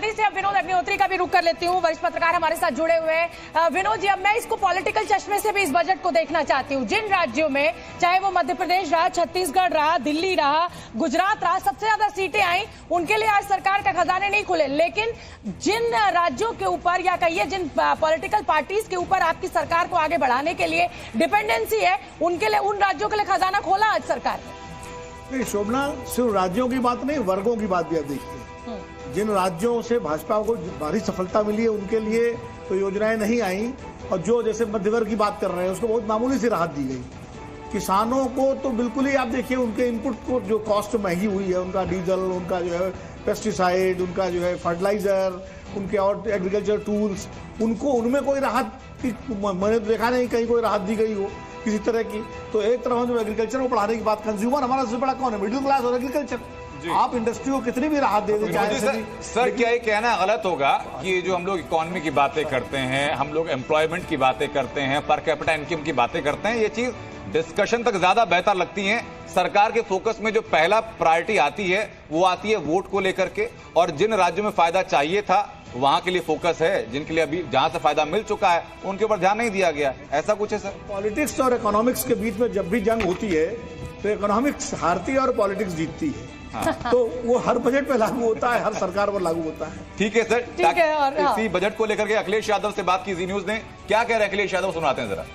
जल्दी से अब विनोद अग्निहोत्री का भी रुख कर लेती हूँ, वरिष्ठ पत्रकार हमारे साथ जुड़े हुए हैं। विनोद जी, अब मैं इसको पॉलिटिकल चश्मे से भी इस बजट को देखना चाहती हूँ। जिन राज्यों में, चाहे वो मध्य प्रदेश रहा, छत्तीसगढ़ रहा, दिल्ली रहा, गुजरात रहा, सबसे ज्यादा सीटें आई, उनके लिए आज सरकार का खजाने नहीं खुले। लेकिन जिन राज्यों के ऊपर या कहिए जिन पॉलिटिकल पार्टीज के ऊपर आपकी सरकार को आगे बढ़ाने के लिए डिपेंडेंसी है, उनके लिए, उन राज्यों के लिए खजाना खोला आज सरकार ने। नहीं शोभना, सिर्फ राज्यों की बात नहीं, वर्गों की बात भी आप देखिए। जिन राज्यों से भाजपा को भारी सफलता मिली है उनके लिए तो योजनाएं नहीं आई, और जो जैसे मध्य वर्ग की बात कर रहे हैं उसको बहुत मामूली सी राहत दी गई। किसानों को तो बिल्कुल ही आप देखिए, उनके इनपुट को जो कॉस्ट महंगी हुई है, उनका डीजल, उनका जो है पेस्टिसाइड, उनका जो है फर्टिलाइजर, उनके और एग्रीकल्चर टूल्स, उनको उनमें कोई राहत मैंने देखा नहीं कहीं कोई राहत दी गई हो किसी तरह की। तो एक तरफ हम जो एग्रीकल्चर को बढ़ाने की बात, कंज्यूमर हमारा सबसे बड़ा कौन है? मिडिल क्लास और एग्रीकल्चर। आप इंडस्ट्री को कितनी भी राहत दे दें। सर क्या ये कहना गलत होगा कि जो हम लोग इकोनॉमी की बातें करते हैं, हम लोग एम्प्लॉयमेंट की बातें करते हैं, पर कैपिटा इनकम की बातें करते हैं, ये चीज डिस्कशन तक ज्यादा बेहतर लगती है। सरकार के फोकस में जो पहला प्रायोरिटी आती है वो आती है वोट को लेकर के, और जिन राज्यों में फायदा चाहिए था वहां के लिए फोकस है, जिनके लिए अभी जहां से फायदा मिल चुका है उनके ऊपर ध्यान नहीं दिया गया। ऐसा कुछ है सर? पॉलिटिक्स और इकोनॉमिक्स के बीच में जब भी जंग होती है तो इकोनॉमिक्स हारती है और पॉलिटिक्स जीतती है। हाँ। तो वो हर बजट पे लागू होता है, हर सरकार पर लागू होता है। ठीक है सर, ठीक है। और इसी बजट को लेकर के अखिलेश यादव से बात की जी न्यूज ने, क्या कह रहे हैं अखिलेश यादव, सुनाते हैं जरा।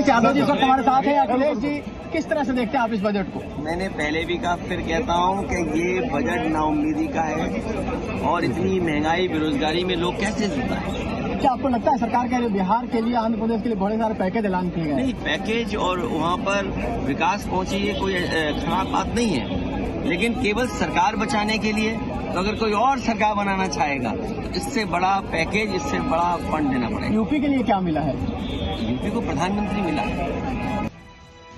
यादव जी सर हमारे साथ है। अखिलेश जी, किस तरह से देखते हैं आप इस बजट को? मैंने पहले भी कहा, फिर कहता हूँ कि ये बजट नाउम्मीदी का है, और इतनी महंगाई, बेरोजगारी में लोग कैसे जुटाएं? क्या आपको लगता है सरकार के लिए, बिहार के लिए, आंध्र प्रदेश के लिए बहुत सारे पैकेज ऐलान किए गए? नहीं, पैकेज और वहाँ पर विकास पहुंची, ये कोई खराब बात नहीं है, लेकिन केवल सरकार बचाने के लिए। तो अगर कोई और सरकार बनाना चाहेगा तो इससे बड़ा पैकेज, इससे बड़ा फंड देना पड़ेगा। यूपी के लिए क्या मिला है? यूपी को प्रधानमंत्री मिला है।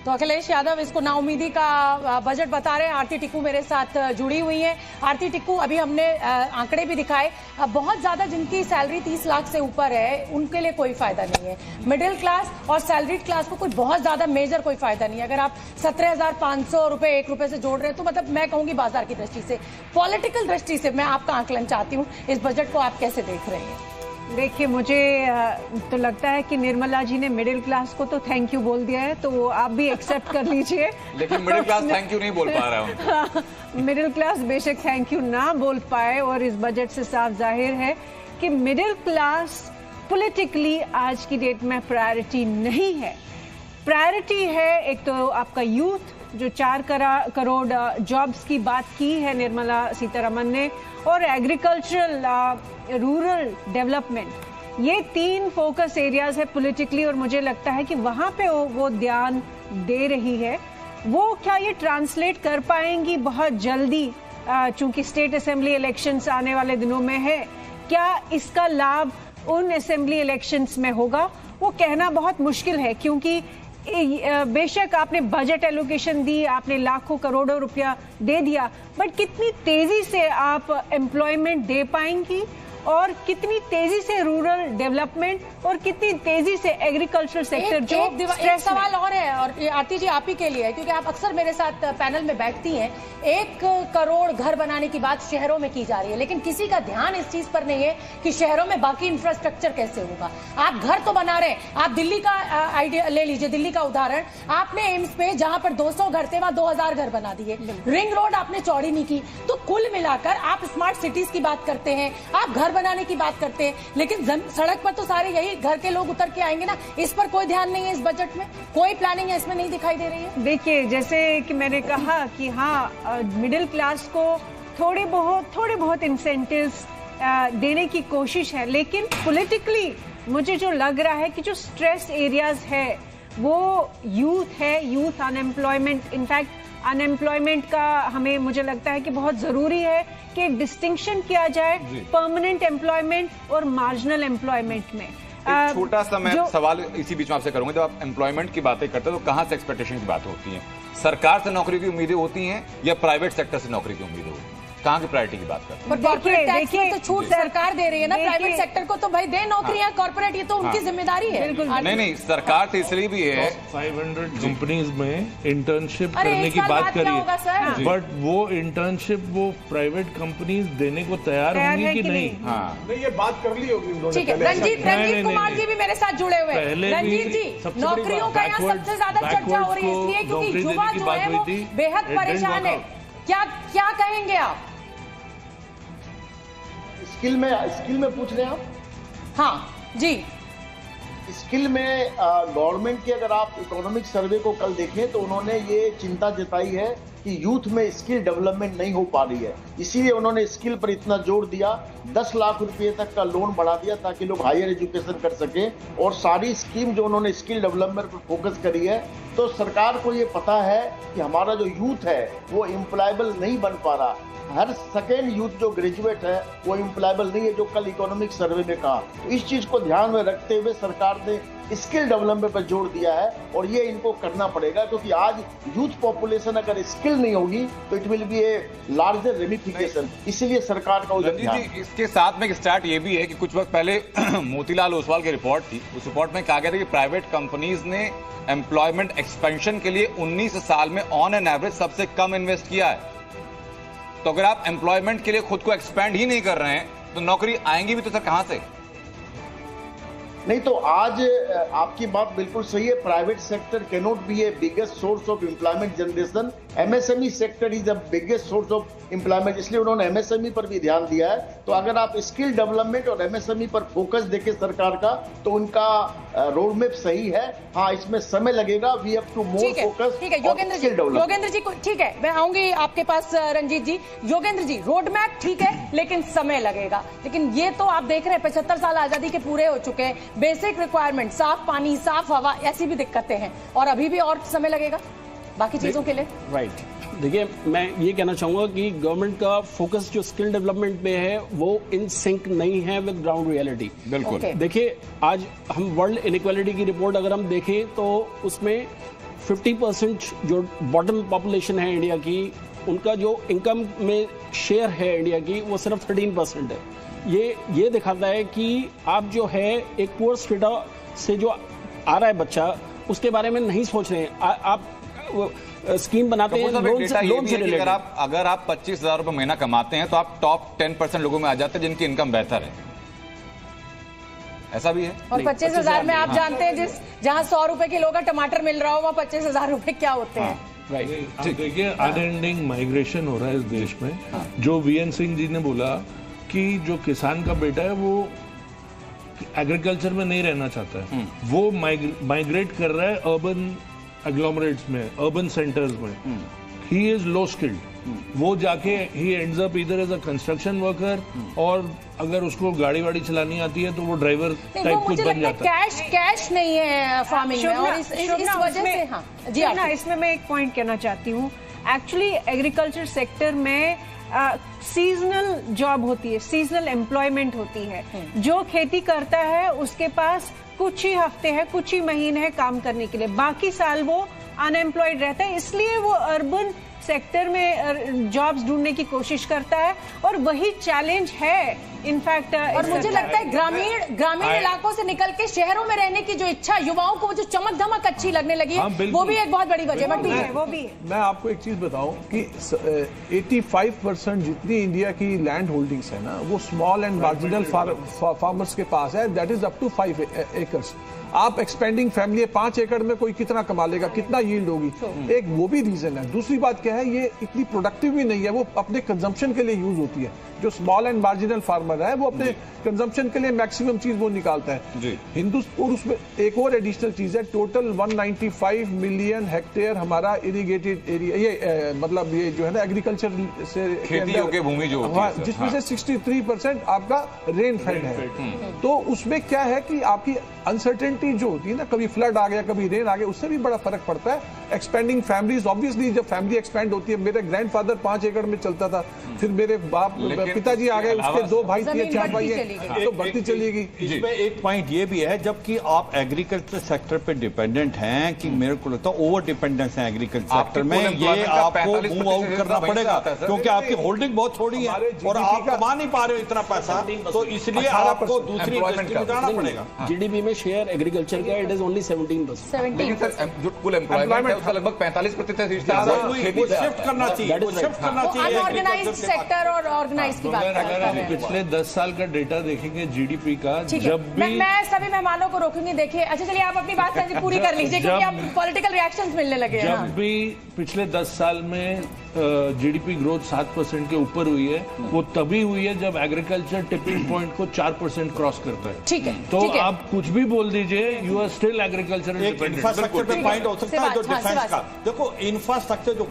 तो अखिलेश यादव इसको नाउमीदी का बजट बता रहे हैं। आरती टिक्कू मेरे साथ जुड़ी हुई हैं। आरती टिक्कू, अभी हमने आंकड़े भी दिखाए, बहुत ज्यादा जिनकी सैलरी 30 लाख से ऊपर है उनके लिए कोई फायदा नहीं है। मिडिल क्लास और सैलरीड क्लास को कोई बहुत ज्यादा मेजर कोई फायदा नहीं है। अगर आप 17,500 रुपए 1 रुपए से जोड़ रहे हैं तो मतलब मैं कहूंगी बाजार की दृष्टि से, पॉलिटिकल दृष्टि से मैं आपका आकलन चाहती हूँ, इस बजट को आप कैसे देख रहे हैं? देखिए, मुझे तो लगता है कि निर्मला जी ने मिडिल क्लास को तो थैंक यू बोल दिया है, तो वो आप भी एक्सेप्ट कर लीजिए। लेकिन मिडिल क्लास थैंक यू नहीं बोल पा रहा है। मिडिल क्लास बेशक थैंक यू ना बोल पाए, और इस बजट से साफ जाहिर है कि मिडिल क्लास पॉलिटिकली आज की डेट में प्रायोरिटी नहीं है। प्रायोरिटी है एक तो आपका यूथ, जो 4 करोड़ जॉब्स की बात की है निर्मला सीतारमन ने, और एग्रीकल्चरल रूरल डेवलपमेंट। ये 3 फोकस एरियाज है पॉलिटिकली, और मुझे लगता है कि वहां पे वो ध्यान दे रही है। वो क्या ये ट्रांसलेट कर पाएंगी बहुत जल्दी, चूंकि स्टेट असेंबली इलेक्शंस आने वाले दिनों में है, क्या इसका लाभ उन असेंबली इलेक्शंस में होगा, वो कहना बहुत मुश्किल है। क्योंकि बेशक आपने बजट एलोकेशन दी, आपने लाखों करोड़ों रुपया दे दिया, बट कितनी तेजी से आप एम्प्लॉयमेंट दे पाएंगी, और कितनी तेजी से रूरल डेवलपमेंट, और कितनी तेजी से एग्रीकल्चर सेक्टर जो एक सवाल और है, और ये आरती जी आप ही के लिए है, क्योंकि आप अक्सर मेरे साथ पैनल में बैठती हैं। 1 करोड़ घर बनाने की बात शहरों में की जा रही है, लेकिन किसी का ध्यान इस चीज पर नहीं है कि शहरों में बाकी इंफ्रास्ट्रक्चर कैसे होगा। आप घर तो बना रहे हैं, आप दिल्ली का आइडिया ले लीजिए, दिल्ली का उदाहरण। आपने एम्स पे जहां पर 200 घर थे वहां 2000 घर बना दिए, रिंग रोड आपने चौड़ी नहीं की। तो कुल मिलाकर आप स्मार्ट सिटीज की बात करते हैं, आप घर बनाने की बात करते हैं, लेकिन सड़क पर तो सारे यही घर के लोग उतर के आएंगे ना। इस पर कोई ध्यान नहीं है, इस बजट में कोई प्लानिंग है इसमें नहीं दिखाई दे रही है। देखिए, जैसे कि मैंने कहा कि हाँ, मिडिल क्लास को थोड़े बहुत इंसेंटिव्स देने की कोशिश है, लेकिन पॉलिटिकली मुझे जो लग रहा है कि जो स्ट्रेस एरियाज है वो यूथ है, यूथ अनएम्प्लॉयमेंट। इनफैक्ट अनएम्प्लॉयमेंट का मुझे लगता है कि बहुत जरूरी है कि डिस्टिंक्शन किया जाए परमानेंट एम्प्लॉयमेंट और मार्जिनल एम्प्लॉयमेंट में। छोटा सा मैं सवाल इसी बीच में आपसे करूंगा, जब आप एम्प्लॉयमेंट की बातें करते हैं तो कहां से एक्सपेक्टेशन की बात होती है? सरकार से नौकरी की उम्मीदें होती हैं या प्राइवेट सेक्टर से नौकरी की उम्मीदें होती हैं? कहाँ की प्रायोरिटी की बात करते हैं? पर कॉर्पोरेट टैक्स में तो छूट देखिए, सरकार दे रही है ना, प्राइवेट सेक्टर को तो भाई दे नौकरियां, कॉर्पोरेट ये तो उनकी जिम्मेदारी है। नहीं, सरकार तो इसलिए भी है 500 कंपनीज में इंटर्नशिप अरे करने एक की साल बात बाद क्या करी होगा सर? बट वो इंटर्नशिप वो प्राइवेट कंपनीज देने को तैयार होंगी कि नहीं? हाँ, नहीं, ये बात कर ली होगी उन्होंने ठीक है, पहले। रंजीत नहीं, कुमार नहीं, जी भी मेरे साथ जुड़े हुए हैं। पहले भी रंजीत जी, सबसे बड़ी नौकरियों बात, का यहाँ सबसे ज्यादा चर्चा हो रही है backwards इसलिए को क्योंकि नौकरी युवा देने की जो बात है हुई वो थी, बेहद it didn't परेशान है। work क्या कहेंगे आप? स्किल में पूछ रहे हैं आप? हाँ जी, स्किल में गवर्नमेंट की अगर आप इकोनॉमिक सर्वे को कल देखें तो उन्होंने ये चिंता जताई है कि यूथ में स्किल डेवलपमेंट नहीं हो पा रही है, इसीलिए उन्होंने स्किल पर इतना जोर दिया। 10 लाख रुपए तक का लोन बढ़ा दिया ताकि लोग हायर एजुकेशन कर सकें, और सारी स्कीम जो उन्होंने स्किल डेवलपमेंट पर फोकस करी है। तो सरकार को ये पता है कि हमारा जो यूथ है वो एम्प्लॉयबल नहीं बन पा रहा। हर सेकेंड यूथ जो ग्रेजुएट है वो एम्प्लॉयबल नहीं है, जो कल इकोनॉमिक सर्वे में कहा। तो इस चीज को ध्यान में रखते हुए सरकार ने स्किल डेवलपमेंट पर जोर दिया है, और ये इनको करना पड़ेगा क्योंकि आज यूथ पॉपुलेशन अगर स्किल नहीं होगी तो it will be a larger ramification, इसीलिए सरकार का उधर ध्यान। जी, इसके साथ में एक स्टार्ट ये भी है कि कुछ वक्त पहले मोतीलाल ओसवाल की रिपोर्ट थी, उस रिपोर्ट में कहा गया था कि प्राइवेट कंपनीज ने एम्प्लॉयमेंट एक्सपेंशन के लिए 19 साल में ऑन एन एवरेज सबसे कम इन्वेस्ट किया है। तो अगर आप एम्प्लॉयमेंट के लिए खुद को एक्सपेंड ही नहीं कर रहे हैं तो नौकरी आएंगी भी तो सर कहां से? नहीं, तो आज आपकी बात बिल्कुल सही है। Private sector can not be A biggest source of employment generation, MSME sector is the biggest source of employment, इसलिए उन्होंने एमएसएमई पर भी ध्यान दिया है। तो अगर आप स्किल डेवलपमेंट और एमएसएमई पर फोकस देखें सरकार का, तो उनका रोड मैप सही है। हाँ, इसमें समय लगेगा, we have to more focus. ठीक है योगेंद्र जी ठीक है, मैं आऊंगी आपके पास रंजीत जी। योगेंद्र जी, रोड मैप ठीक है लेकिन समय लगेगा, लेकिन ये तो आप देख रहे हैं 75 साल आजादी के पूरे हो चुके हैं, बेसिक रिक्वायरमेंट, साफ पानी, साफ हवा, ऐसी भी दिक्कतें हैं, और अभी भी और समय लगेगा बाकी चीजों के लिए। राइट, देखिए मैं ये कहना चाहूंगा कि गवर्नमेंट का फोकस जो स्किल डेवलपमेंट में है वो इन सिंक नहीं है विद ग्राउंड रियलिटी। बिल्कुल देखिए, आज हम वर्ल्ड इनइक्वालिटी की रिपोर्ट अगर हम देखें तो उसमें 50% जो बॉटम पॉपुलेशन है इंडिया की, उनका जो इनकम में शेयर है इंडिया की वो सिर्फ 13% है। ये दिखाता है कि आप जो है एक पुअर स्ट्रेटा से जो आ रहा है बच्चा, उसके बारे में नहीं सोच रहे हैं। आप स्कीम बनाते हैं लोन से रिलेटेड। अगर आप 25,000 रुपए महीना कमाते हैं तो आप टॉप 10% लोगों में आ जाते हैं जिनकी इनकम बेहतर है, ऐसा भी है। और 25,000 में आप जानते हैं जहां 100 रुपए किलो का टमाटर मिल रहा हो वहां 25,000 रुपए क्या होते हैं। राइट, देखिए अनएंडिंग माइग्रेशन हो रहा है इस देश में। जो वीएन सिंह जी ने बोला कि जो किसान का बेटा है वो एग्रीकल्चर में नहीं रहना चाहता है, वो माइग्रेट कर रहा है अर्बन एग्लोमरेट्स में, अर्बन सेंटर्स में। ही इज लो स्किल्ड, वो जाके ही एंड्स अप इधर एज अ कंस्ट्रक्शन वर्कर, और अगर उसको गाड़ी वाड़ी चलानी आती है तो वो ड्राइवर टाइप कुछ बन जाता है। कैश नहीं है फार्मिंग में, और इस वजह से। हाँ जी, इसमें मैं एक पॉइंट कहना चाहती हूँ। एक्चुअली एग्रीकल्चर सेक्टर में सीजनल जॉब होती है, सीजनल एम्प्लॉयमेंट होती है। जो खेती करता है उसके पास कुछ ही हफ्ते हैं, कुछ ही महीने हैं काम करने के लिए, बाकी साल वो अनएम्प्लॉयड रहता है, इसलिए वो अर्बन सेक्टर में जॉब्स ढूंढने की कोशिश करता है, और वही चैलेंज है इनफैक्ट। और मुझे लगता है ग्रामीण इलाकों से निकल के शहरों में रहने की जो इच्छा, युवाओं को वो जो चमक धमक अच्छी लगने लगी है, वो भी एक बहुत बड़ी वजह है। वो भी मैं आपको एक चीज बताऊं कि 85% जितनी इंडिया की लैंड होल्डिंग्स है ना, वो स्मॉल एंड मार्जिनल फार्मर्स के पास है, that is up to 5 acres. आप एक्सपेंडिंग फैमिली 5 एकड़ में कोई कितना कमा लेगा, कितना यील्ड होगी, एक वो भी रीजन है। दूसरी बात क्या है, ये इतनी प्रोडक्टिव भी नहीं है, वो अपने कंजम्पशन के लिए यूज होती है। जो स्मॉल एंड मार्जिनल फार्मर है वो अपने कंजम्पशन के लिए मैक्सिमम चीज वो निकालता है। हिंदुस्तान, और उसमें एक और एडिशनल चीज है, टोटल 195 मिलियन हेक्टेयर हमारा इरिगेटेड एरिया, ये मतलब ये जो है ना एग्रीकल्चर से खेती की भूमि जो होती है, जिसमें से 63% आपका रेन फेड है। तो उसमें क्या है कि आपकी अनसर्टेनिटी जो होती है ना, कभी फ्लड आ गया, कभी रेन आ गया, उससे भी बड़ा फर्क पड़ता है। एक्सपेंडिंग फैमिलीज, ऑब्वियसली जब फैमिली एक्सपेंड होती है, मेरे ग्रैंडफादर 5 एकड़ में चलता था, फिर मेरे बाप पिताजी आ गए, उसके 2 भाई पाई थी, 4 पाई है, तो बढ़ती चलेगी। इसमें एक पॉइंट ये भी है, जबकि आप एग्रीकल्चर सेक्टर पे डिपेंडेंट हैं, कि मेरे को लगता है ओवर डिपेंडेंस है एग्रीकल्चर सेक्टर में, ये आपको मूव आउट करना पड़ेगा, क्योंकि आपकी होल्डिंग बहुत छोटी है और आप कमा नहीं पा रहे हो इतना पैसा, तो इसलिए आपको दूसरी इंडस्ट्री में जाना पड़ेगा। जीडीपी में शेयर एग्रीकल्चर का इट इज ओनली 17%। लेकिन सर जो कुल एम्प्लॉयमेंट है उसका लगभग 45% शिफ्ट करना चाहिए, शिफ्ट करना चाहिए। अनऑर्गेनाइज्ड सेक्टर और ऑर्गेनाइज्ड की बात कर रहे हैं। पिछले 10 साल का डेटा देखेंगे जीडीपी का, जब भी मैं सभी मेहमानों को रोकूंगी। देखिए, अच्छा चलिए आप अपनी बात संजय पूरी कर लीजिए, क्योंकि अब पॉलिटिकल रिएक्शंस मिलने लगे हैं। जब भी पिछले 10 साल में जीडीपी ग्रोथ 7% के ऊपर हुई है, वो तभी हुई है जब एग्रीकल्चर टिपिंग पॉइंट को 4% क्रॉस करता है। ठीक है, तो आप कुछ भी बोल दीजिए, you are still agriculture. Infrastructure पे पॉइंट हो सकता है जो डिफेंस का। देखो इंफ्रास्ट्रक्चर जो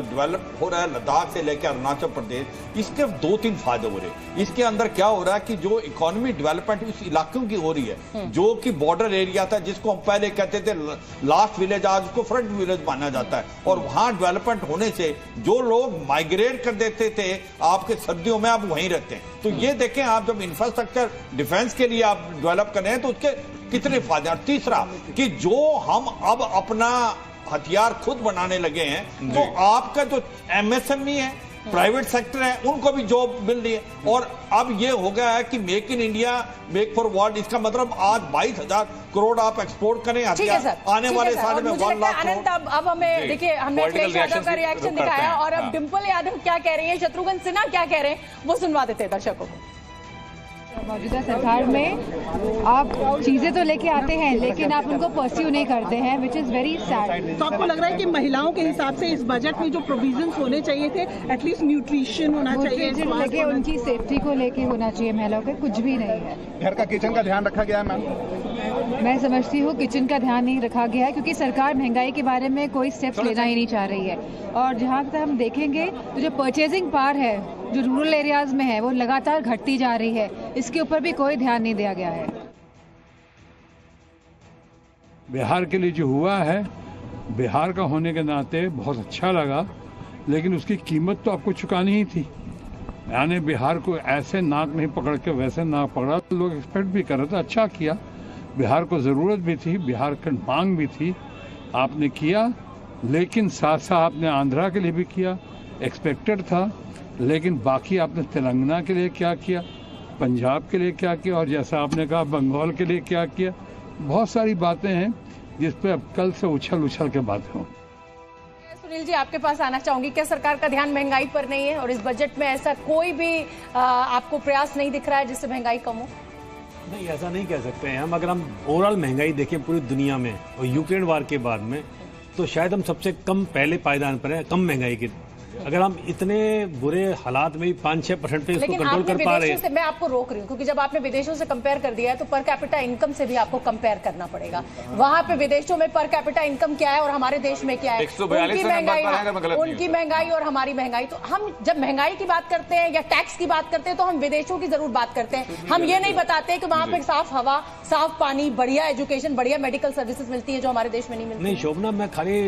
डेवलप हो रहा है लद्दाख से लेकर अरुणाचल प्रदेश, इसके 2-3 फायदे हो रहे हैं। इसके अंदर क्या हो रहा है कि जो इकोनॉमी डेवलपमेंट उस इलाकों की हो रही है, जो कि बॉर्डर एरिया था, जिसको हम पहले कहते थे लास्ट विलेज, आज उसको फ्रंट विलेज माना जाता है, और वहां डेवलपमेंट होने से जो लोग माइग्रेट कर देते थे आपके सर्दियों में, आप वहीं रहते हैं। तो ये देखें, आप जब इंफ्रास्ट्रक्चर डिफेंस के लिए आप डेवलप कर रहे हैं तो उसके कितने फायदे। और तीसरा कि जो हम अब अपना हथियार खुद बनाने लगे हैं, तो आपका जो एमएसएमई है, प्राइवेट सेक्टर है, उनको भी जॉब मिल रही है। और अब ये हो गया है कि make in India, make for world, इसका मतलब आज 22,000 करोड़ आप एक्सपोर्ट करें हथियार, आने वाले साल में 1 लाख अनंत। अब हमें देखिए, हमने अखिलेश यादव का रिएक्शन दिखाया, और अब डिंपल यादव क्या कह रही है, शत्रुघ्न सिन्हा क्या कह रहे हैं, वो सुनवा देते हैं दर्शकों को। मौजूदा सरकार में आप चीजें तो लेके आते हैं, लेकिन आप उनको परस्यू नहीं करते हैं, विच इज वेरी सैड। तो आपको लग रहा है कि महिलाओं के हिसाब से इस बजट में जो प्रोविजंस होने चाहिए थे, एटलीस्ट न्यूट्रिशन होना चाहिए, लेके उनकी सेफ्टी को लेके होना चाहिए, महिलाओं के कुछ भी नहीं है। घर का किचन का ध्यान रखा गया है मैम? मैं समझती हूँ किचन का ध्यान नहीं रखा गया है, क्योंकि सरकार महंगाई के बारे में कोई स्टेप्स लेना ही नहीं चाह रही है। और जहाँ तक हम देखेंगे तो जो परचेजिंग पावर है जो रूरल एरियाज में है, वो लगातार घटती जा रही है, इसके ऊपर भी कोई ध्यान नहीं दिया गया है। बिहार के लिए जो हुआ है, बिहार का होने के नाते बहुत अच्छा लगा, लेकिन उसकी कीमत तो आपको चुकानी ही थी। यानी बिहार को ऐसे नाक नहीं पकड़ के वैसे नाक पकड़ा, तो लोग एक्सपेक्ट भी कर रहे थे, अच्छा किया। बिहार को ज़रूरत भी थी, बिहार की मांग भी थी, आपने किया। लेकिन साथ साथ आपने आंध्रा के लिए भी किया, एक्सपेक्टेड था। लेकिन बाकी आपने तेलंगाना के लिए क्या किया, पंजाब के लिए क्या किया, और जैसा आपने कहा बंगाल के लिए क्या किया। बहुत सारी बातें हैं जिस पे अब कल से उछल के बातें हों। सुनील जी, आपके पास आना चाहूंगी, क्या सरकार का ध्यान महंगाई पर नहीं है, और इस बजट में ऐसा कोई भी आपको प्रयास नहीं दिख रहा है जिससे महंगाई कम हो? नहीं, ऐसा नहीं कह सकते हैं हम। अगर हम ओवरऑल महंगाई देखें पूरी दुनिया में और यूक्रेन वार के बाद में, तो शायद हम सबसे कम पहले पायदान पर हैं कम महंगाई के। अगर हम इतने बुरे हालात में भी 5-6% पे इसको कंट्रोल कर पा रहे हैं। मैं आपको रोक रही हूँ क्योंकि जब आपने विदेशों से कंपेयर कर दिया है तो पर कैपिटा इनकम से भी आपको कंपेयर करना पड़ेगा। वहां पे विदेशों में पर कैपिटा इनकम क्या है और हमारे देश में क्या है, उनकी महंगाई और हमारी महंगाई। तो हम जब महंगाई की बात करते हैं या टैक्स की बात करते हैं तो हम विदेशों की जरूर बात करते हैं। हम ये नहीं बताते कि वहां पर साफ हवा, साफ पानी, बढ़िया एजुकेशन, बढ़िया मेडिकल सर्विसेज मिलती है जो हमारे देश में नहीं मिलती। नहीं शोभना, मैं खाली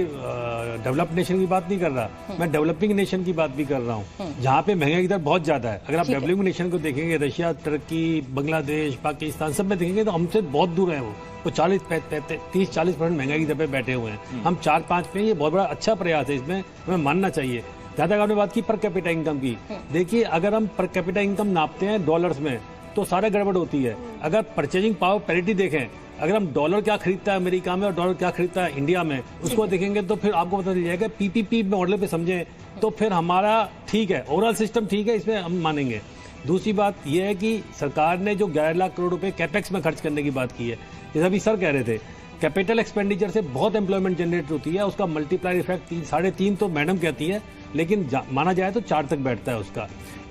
डेवलप्ड नेशन की बात नहीं कर रहा, मैं डेवलपिंग नेशन की बात भी कर रहा हूँ जहाँ पे महंगाई की दर बहुत ज्यादा है। अगर आप डेवलपिंग नेशन को देखेंगे, रशिया, तुर्की, बांग्लादेश, पाकिस्तान, सब में देखेंगे तो हमसे बहुत दूर है। वो 30-40% महंगाई की दर पे बैठे हुए हैं, हम 4-5 पे। ये बहुत बड़ा अच्छा प्रयास है, इसमें हमें मानना चाहिए। जहाँ तक आपने बात की पर कैपिटा इनकम की, देखिए अगर हम पर कैपिटा इनकम नापते हैं डॉलर्स में तो सारा गड़बड़ होती है। अगर परचेजिंग पावर पैरिटी देखें, अगर हम डॉलर क्या खरीदता है अमेरिका में और डॉलर क्या खरीदता है इंडिया में, उसको देखेंगे तो फिर आपको पता चल जाएगा। पीपीपी मॉडल पे समझें तो फिर हमारा ठीक है, ओवरऑल सिस्टम ठीक है, इसमें हम मानेंगे। दूसरी बात यह है कि सरकार ने जो 11 लाख करोड़ रुपए कैपेक्स में खर्च करने की बात की है, जैसा अभी सर कह रहे थे, कैपिटल एक्सपेंडिचर से बहुत एम्प्लॉयमेंट जनरेट होती है, उसका मल्टीप्लायर इफेक्ट 3-3.5 तो मैडम कहती है, लेकिन माना जाए तो 4 तक बैठता है उसका।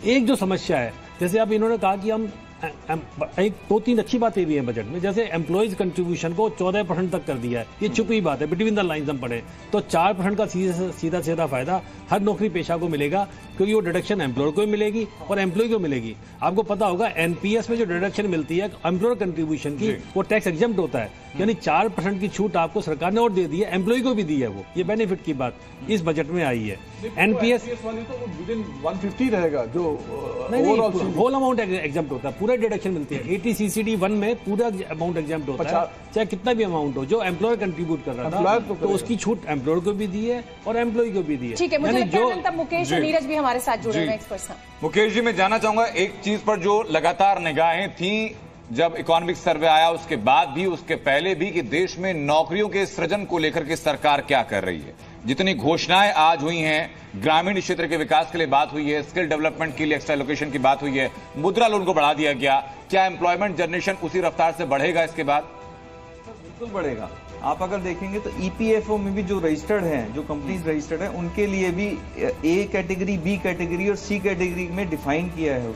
एक जो समस्या है, जैसे अब इन्होंने कहा कि हम एक 2-3 अच्छी बातें भी हैं बजट में, जैसे एम्प्लॉइज कंट्रीब्यूशन को 14% तक कर दिया है। ये छुपी बात है, बिटवीन द लाइंस हम पढ़े तो 4% का सीधा फायदा हर नौकरी पेशा को मिलेगा। क्योंकि वो डिडक्शन एम्प्लॉयर को भी मिलेगी और एम्प्लॉय को मिलेगी। आपको पता होगा एनपीएस में जो डिडक्शन मिलती है एम्प्लॉयर कंट्रीब्यूशन की, वो टैक्स एग्जम्प्ट होता है, यानी 4% की छूट आपको सरकार ने और दे दी है, एम्प्लॉय को भी दी है। वो ये बेनिफिट की बात इस बजट में आई है। एनपीएस वाली तो विदिन 150 रहेगा, जो होल अमाउंट एग्जम्प्ट होता है, पूरा डिडक्शन मिलती है। 80 CCD 1 में पूरा अमाउंट एग्जम्प्ट होता है, चाहे कितना भी अमाउंट हो, जो एम्प्लॉयर कंट्रीब्यूट कर रहा था तो उसकी छूट एम्प्लॉयर को भी दी है और एम्प्लॉय को भी दी है। ठीक है, मुझे लगता है तब मुकेश और नीरज भी हमारे साथ जुड़े हुए एक्सपर्ट्स हैं। मुकेश जी, मैं जानना चाहूंगा एक चीज पर जो लगातार निगाहें थी जब इकोनॉमिक सर्वे आया उसके बाद भी, उसके पहले भी, कि देश में नौकरियों के सृजन को लेकर के सरकार क्या कर रही है। जितनी घोषणाएं आज हुई हैं, ग्रामीण क्षेत्र के विकास के लिए बात हुई है, स्किल डेवलपमेंट के लिए एक्स्ट्रा एलोकेशन की बात हुई है, मुद्रा लोन को बढ़ा दिया गया, क्या एम्प्लॉयमेंट जनरेशन उसी रफ्तार से बढ़ेगा इसके बाद? बिल्कुल बढ़ेगा। आप अगर देखेंगे तो ईपीएफओ में भी जो रजिस्टर्ड हैं, जो कंपनीज रजिस्टर्ड हैं, उनके लिए भी ए कैटेगरी, बी कैटेगरी और सी कैटेगरी में डिफाइन किया है।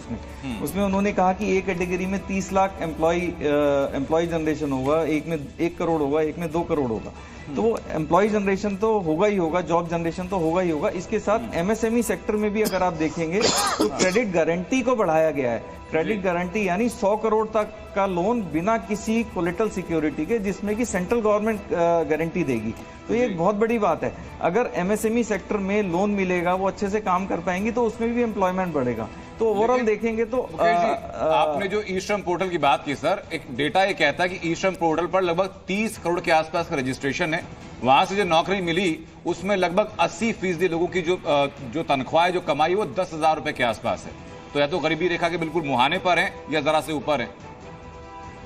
उसमें उन्होंने कहा कि ए कैटेगरी में 30 लाख एम्प्लॉय जनरेशन होगा, एक में 1 करोड़ होगा, एक में 2 करोड़ होगा। तो वो एम्प्लॉय जनरेशन तो होगा ही होगा, जॉब जनरेशन तो होगा ही होगा। इसके साथ एमएसएमई सेक्टर में भी अगर आप देखेंगे तो क्रेडिट गारंटी को बढ़ाया गया है। क्रेडिट गारंटी यानी 100 करोड़ तक का लोन बिना किसी कोलेटरल सिक्योरिटी के, जिसमें कि सेंट्रल गवर्नमेंट गारंटी देगी। तो ये एक बहुत बड़ी बात है। अगर एमएसएमई सेक्टर में लोन मिलेगा, वो अच्छे से काम कर पाएंगे, तो उसमें भी एम्प्लॉयमेंट बढ़ेगा। तो ओवरऑल देखेंगे तो आपने जो ई श्रम पोर्टल की बात की सर, एक डेटा ये कहता है कि ई श्रम पोर्टल पर लगभग 30 करोड़ के आसपास का रजिस्ट्रेशन है। वहां से जो नौकरी मिली उसमें लगभग 80% लोगों की जो तनख्वाह है, जो कमाई, वो 10,000 रुपए के आसपास है। तो या तो गरीबी रेखा के बिल्कुल मुहाने पर है या जरा से ऊपर है।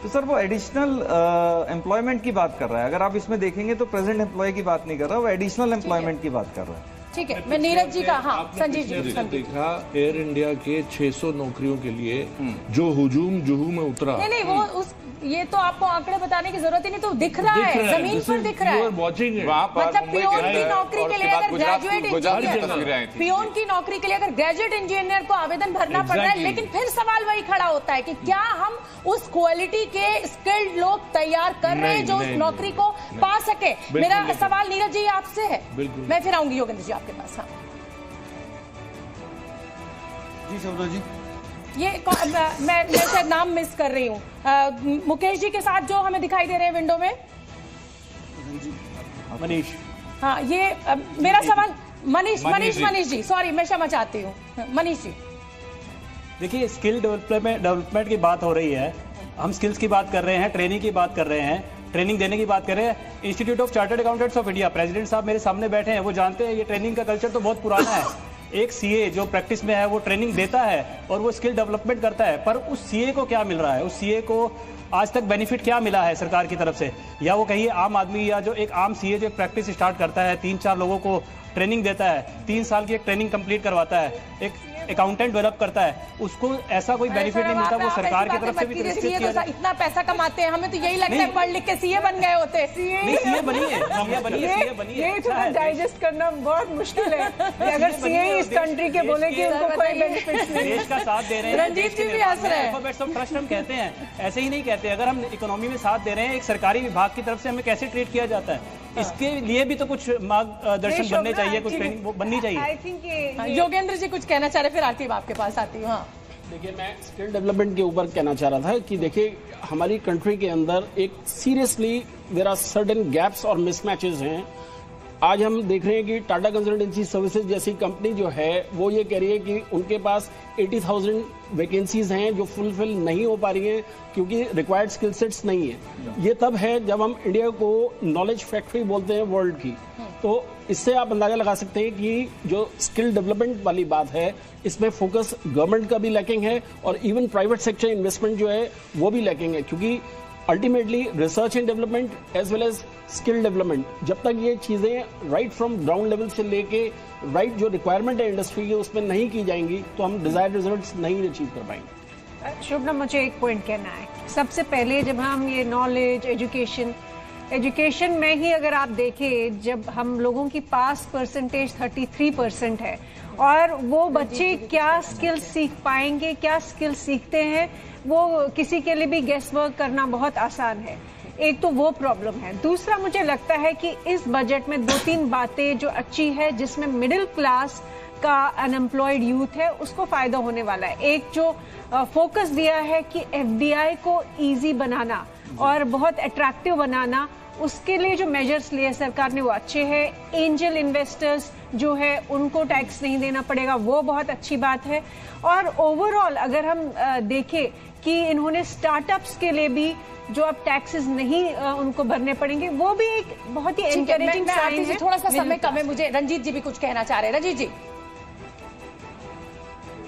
तो सर वो एडिशनल एम्प्लॉयमेंट की बात कर रहा है। अगर आप इसमें देखेंगे तो प्रेजेंट एम्प्लॉय की बात नहीं कर रहा, वो एडिशनल एम्प्लॉयमेंट की बात कर रहा है। ठीक है, मैं नीरज जी का, हाँ संजीव जी, देखा एयर इंडिया के 600 नौकरियों के लिए जो हुजूम जुहू में उतरा। नहीं वो ये तो आपको आंकड़े बताने की जरूरत ही नहीं, तो दिख रहा है, जमीन पर दिख रहा है। मतलब पियोन की नौकरी के लिए अगर ग्रेजुएट इंजीनियर, पियोन की नौकरी के लिए अगर ग्रेजुएट इंजीनियर को आवेदन भरना पड़ रहा है, लेकिन फिर सवाल वही खड़ा होता है कि क्या हम उस क्वालिटी के स्किल्ड लोग तैयार कर रहे हैं जो उस नौकरी को पा सके। मेरा सवाल नीरज जी आपसे है, मैं फिर आऊंगी योगेंद्र जी आपके पास। हाँ जी सौदा जी, ये मैं शायद नाम मिस कर रही हूँ। मुकेश जी के साथ जो हमें दिखाई दे रहे हैं विंडो में, मनीष। हाँ, ये मेरा सवाल मनीष जी, सॉरी, मैं क्षमा चाहती हूँ। मनीष जी, देखिए स्किल डेवलपमेंट की बात हो रही है, हम स्किल्स की बात कर रहे हैं, ट्रेनिंग की बात कर रहे हैं, ट्रेनिंग देने की बात कर रहे हैं। Institute of chartered accountants of India, president साहब मेरे सामने बैठे हैं, वो जानते हैं ये ट्रेनिंग का कल्चर तो बहुत पुराना है। एक सीए जो प्रैक्टिस में है वो ट्रेनिंग देता है और वो स्किल डेवलपमेंट करता है, पर उस सीए को क्या मिल रहा है, उस सीए को आज तक बेनिफिट क्या मिला है सरकार की तरफ से? या वो कहिए आम आदमी या जो एक आम सीए जो एक प्रैक्टिस स्टार्ट करता है, 3-4 लोगों को ट्रेनिंग देता है, 3 साल की एक ट्रेनिंग कंप्लीट करवाता है, एक अकाउंटेंट डेवलप करता है, उसको ऐसा कोई बेनिफिट नहीं मिलता। वो सरकार की तरफ से भी इतना पैसा कमाते हैं, हमें तो यही लगता है पढ़ लिख के सीए बन गए होते। सीए बनिए, ये थोड़ा डाइजेस्ट करना बहुत मुश्किल है अगर सीए इस कंट्री के बोले कि उनको कोई बेनिफिट नहीं। देश का साथ दे रहे हैं, रंजीत जी भी हंस रहे हैं। अल्फाबेट्स ऑफ ट्रस्ट हम कहते हैं, ऐसे ही नहीं कहते। अगर हम इकोनॉमी में साथ दे रहे हैं, एक सरकारी विभाग की तरफ से हमें कैसे ट्रीट किया जाता है, इसके लिए भी तो कुछ मार्गदर्शन बनने चाहिए, कुछ ट्रेनिंग बननी चाहिए। आई थिंक योगेंद्र जी कुछ कहना चाह रहे, फिर आती आपके पास आती हूँ। हाँ देखिए, मैं स्किल डेवलपमेंट के ऊपर कहना चाह रहा था कि देखिए हमारी कंट्री के अंदर एक seriously there are certain gaps और मिसमैचेस हैं। आज हम देख रहे हैं कि टाटा कंसल्टेंसी सर्विसेज जैसी कंपनी जो है वो ये कह रही है कि उनके पास 80,000 वैकेंसीज हैं जो फुलफिल नहीं हो पा रही हैं क्योंकि रिक्वायर्ड स्किल सेट्स नहीं है। ये तब है जब हम इंडिया को नॉलेज फैक्ट्री बोलते हैं वर्ल्ड की। तो इससे आप अंदाजा लगा सकते हैं कि जो स्किल डेवलपमेंट वाली बात है इसमें फोकस गवर्नमेंट का भी लैकिंग है और इवन प्राइवेट सेक्टर इन्वेस्टमेंट जो है वो भी लैकिंग है, क्योंकि ultimately research and development as well as skill development, जब तक ये चीजें राइट फ्रॉम ग्राउंड लेवल से लेके राइट जो रिक्वायरमेंट है इंडस्ट्री की उसमें नहीं की जाएंगी तो हम डिजायर्ड रिजल्ट्स नहीं अचीव कर पाएंगे। शुभना, मुझे एक पॉइंट कहना है। सबसे पहले जब हम ये नॉलेज एजुकेशन में ही अगर आप देखें, जब हम लोगों की पास परसेंटेज 33% है और वो बच्चे क्या स्किल सीख पाएंगे, क्या स्किल सीखते हैं, वो किसी के लिए भी गेस वर्क करना बहुत आसान है। एक तो वो प्रॉब्लम है। दूसरा, मुझे लगता है कि इस बजट में 2-3 बातें जो अच्छी है जिसमें मिडिल क्लास का अनएम्प्लॉयड यूथ है उसको फायदा होने वाला है। एक जो फोकस दिया है कि एफडीआई को इजी बनाना और बहुत अट्रैक्टिव बनाना, उसके लिए जो मेजर्स लिए सरकार ने वो अच्छे हैं। एंजल इन्वेस्टर्स जो है उनको टैक्स नहीं देना पड़ेगा, वो बहुत अच्छी बात है। और ओवरऑल अगर हम देखें कि इन्होंने स्टार्टअप्स के लिए भी जो अब टैक्सेस नहीं उनको भरने पड़ेंगे, वो भी एक बहुत ही एनकरेजिंग साइन है। थोड़ा सा समय कम है, मुझे रंजीत जी भी कुछ कहना चाह रहे हैं। रंजीत जी,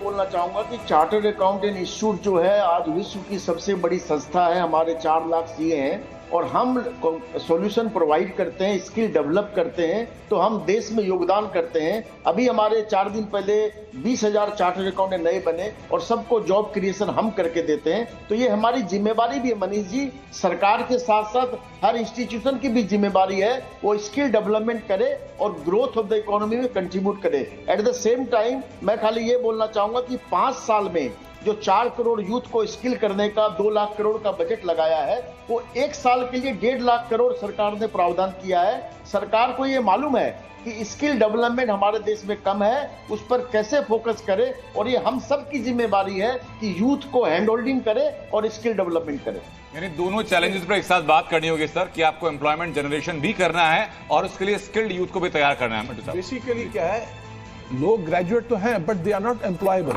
बोलना चाहूंगा कि चार्टर्ड अकाउंटेंट इंस्टीट्यूट जो है आज विश्व की सबसे बड़ी संस्था है। हमारे 4 लाख सीए हैं और हम सॉल्यूशन प्रोवाइड करते हैं, स्किल डेवलप करते हैं, तो हम देश में योगदान करते हैं। अभी हमारे 4 दिन पहले 20,000 चार्टर्ड अकाउंटेंट नए बने और सबको जॉब क्रिएशन हम करके देते हैं। तो ये हमारी जिम्मेवारी भी है मनीष जी, सरकार के साथ साथ हर इंस्टीट्यूशन की भी जिम्मेवारी है वो स्किल डेवलपमेंट करे और ग्रोथ ऑफ द इकोनॉमी में कंट्रीब्यूट करे। एट द सेम टाइम मैं खाली ये बोलना चाहूंगा कि 5 साल में जो 4 करोड़ यूथ को स्किल करने का 2 लाख करोड़ का बजट लगाया है, वो 1 साल के लिए 1.5 लाख करोड़ सरकार ने प्रावधान किया है। सरकार को ये मालूम है कि स्किल डेवलपमेंट हमारे देश में कम है, उस पर कैसे फोकस करे, और ये हम सब की जिम्मेवारी है कि यूथ को हैंड होल्डिंग करे और स्किल डेवलपमेंट करे। यानी दोनों चैलेंजेस पर एक साथ बात करनी होगी सर, कि आपको एम्प्लॉयमेंट जनरेशन भी करना है और उसके लिए स्किल्ड यूथ को भी तैयार करना है। बेसिकली क्या है, लोग ग्रेजुएट तो हैं but they are not employable.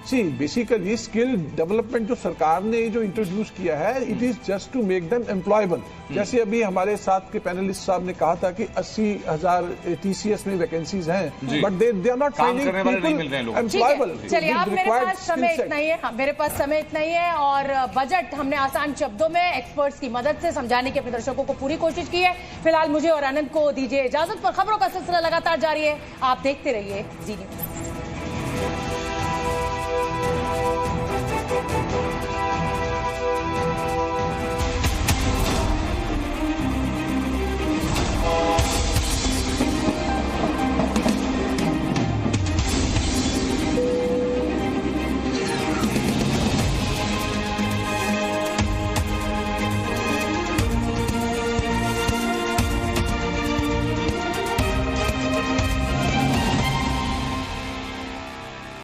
See basically skill development जो सरकार ने जो इंट्रोड्यूस किया है, it is just to make them employable. जैसे अभी हमारे साथ के पैनलिस्ट साहब ने कहा था कि 80,000 टीसीएस में वैकेंसीज हैं, but they are not finding people employable. चलिए, अब मेरे पास समय इतना ही है। मेरे पास समय इतना ही है और बजट हमने आसान शब्दों में एक्सपर्ट्स की मदद से समझाने की अपने दर्शकों को पूरी कोशिश की है। फिलहाल मुझे और आनंद को दीजिए इजाजत, पर खबरों का सिलसिला लगातार जारी है। आप देखते रहिए जी न्यूज़।